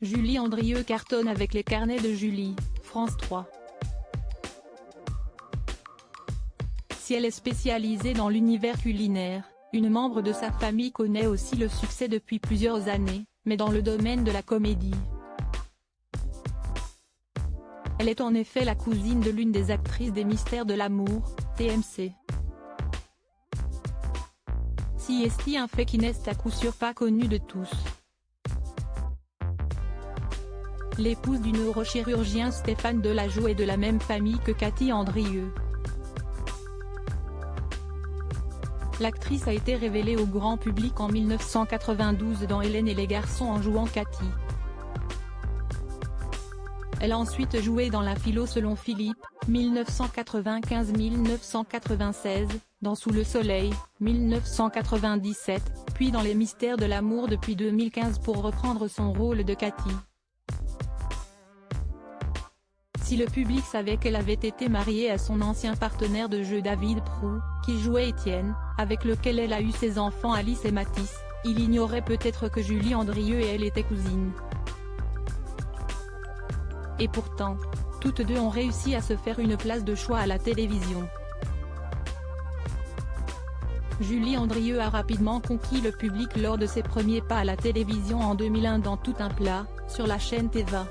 Julie Andrieux cartonne avec les carnets de Julie, France 3. Si elle est spécialisée dans l'univers culinaire, une membre de sa famille connaît aussi le succès depuis plusieurs années, mais dans le domaine de la comédie. Elle est en effet la cousine de l'une des actrices des Mystères de l'amour, TMC. Si est un fait qui n'est à coup sûr pas connu de tous. L'épouse du neurochirurgien Stéphane Delageau est de la même famille que Cathy Andrieux. L'actrice a été révélée au grand public en 1992 dans Hélène et les garçons en jouant Cathy. Elle a ensuite joué dans La philo selon Philippe, 1995-1996, dans Sous le soleil, 1997, puis dans Les Mystères de l'amour depuis 2015 pour reprendre son rôle de Cathy. Si le public savait qu'elle avait été mariée à son ancien partenaire de jeu David Proulx, qui jouait Étienne, avec lequel elle a eu ses enfants Alice et Mathis, il ignorait peut-être que Julie Andrieux et elle étaient cousines. Et pourtant, toutes deux ont réussi à se faire une place de choix à la télévision. Julie Andrieux a rapidement conquis le public lors de ses premiers pas à la télévision en 2001 dans Tout un plat, sur la chaîne Téva.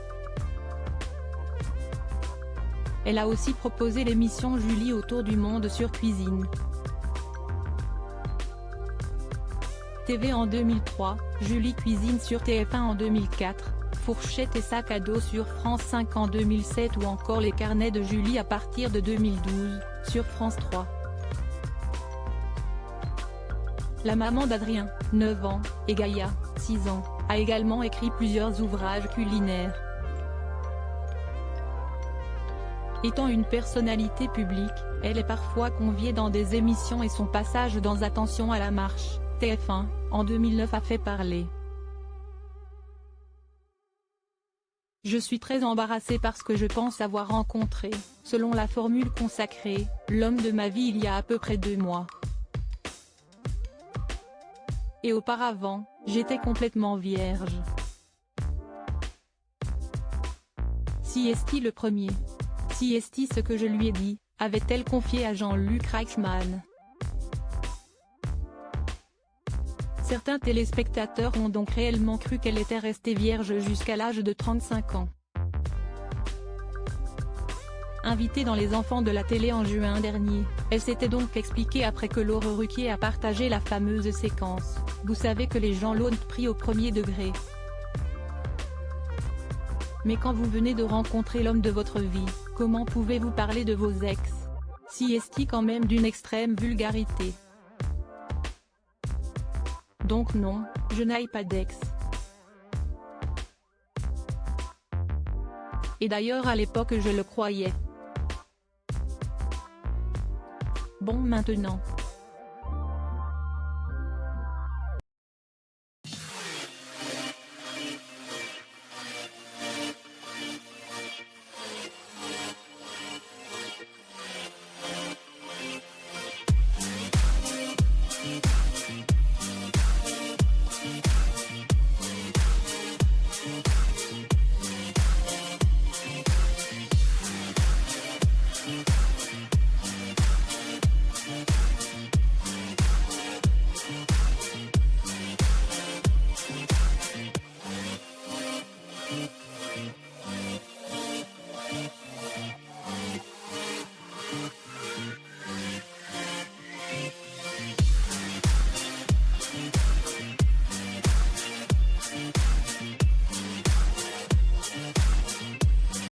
Elle a aussi proposé l'émission Julie autour du monde sur Cuisine TV en 2003, Julie cuisine sur TF1 en 2004, Fourchette et sac à dos sur France 5 en 2007 ou encore Les carnets de Julie à partir de 2012, sur France 3. La maman d'Adrien, 9 ans, et Gaïa, 6 ans, a également écrit plusieurs ouvrages culinaires. Étant une personnalité publique, elle est parfois conviée dans des émissions et son passage dans Attention à la marche, TF1, en 2009 a fait parler. Je suis très embarrassée parce que je pense avoir rencontré, selon la formule consacrée, l'homme de ma vie il y a à peu près 2 mois. Et auparavant, j'étais complètement vierge. Si est-il le premier? Si est-il ce que je lui ai dit, avait-elle confié à Jean-Luc Reichmann. Certains téléspectateurs ont donc réellement cru qu'elle était restée vierge jusqu'à l'âge de 35 ans. Invitée dans Les Enfants de la télé en juin dernier, elle s'était donc expliquée après que Laure Ruquier a partagé la fameuse séquence « Vous savez que les gens l'ont pris au premier degré. Mais quand vous venez de rencontrer l'homme de votre vie, comment pouvez-vous parler de vos ex? Si est-il quand même d'une extrême vulgarité. Donc non, je n'aille pas d'ex. Et d'ailleurs à l'époque je le croyais. Bon maintenant.